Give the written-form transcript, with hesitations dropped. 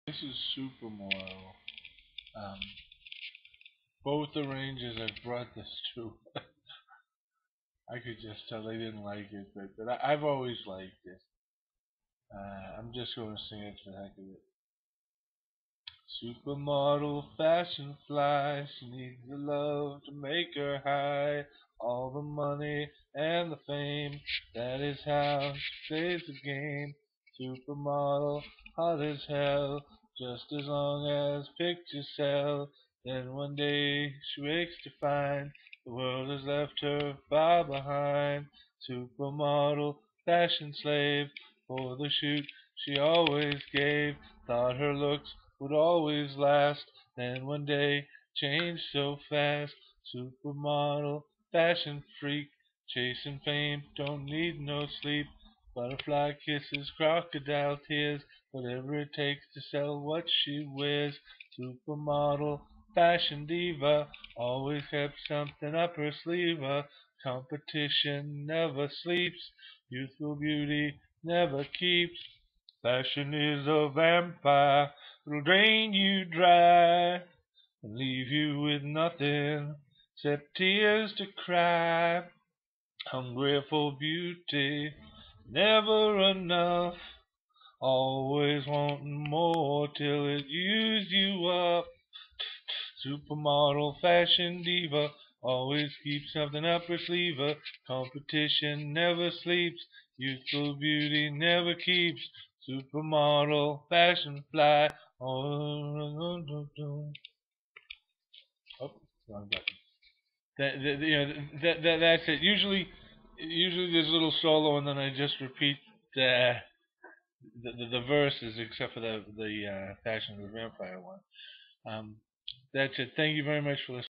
This is Supermodel. Um, both the Rangers I've brought this to, I could just tell they didn't like it, but I've always liked it. I'm just going to sing it for the heck of it. Supermodel fashion fly, she needs the love to make her high. All the money and the fame, that is how she plays the game. Supermodel, hot as hell, just as long as pictures sell. Then one day she wakes to find the world has left her far behind. Supermodel, fashion slave, for the shoot she always gave. Thought her looks would always last, then one day changed so fast. Supermodel, fashion freak, chasing fame, don't need no sleep. Butterfly kisses, crocodile tears, whatever it takes to sell what she wears. Supermodel, fashion diva, always kept something up her sleeve. Competition never sleeps, youthful beauty never keeps. Fashion is a vampire, it'll drain you dry and leave you with nothing except tears to cry. Hungry for beauty, never enough, always wanting more till it used you up. Supermodel, fashion diva, always keeps something up her sleeve. Competition never sleeps, youthful beauty never keeps. Supermodel, fashion fly. Oh, wrong button. That's it. Usually there's a little solo, and then I just repeat the verses, except for the Fashion of the Vampire one. Um, that's it. Thank you very much for listening.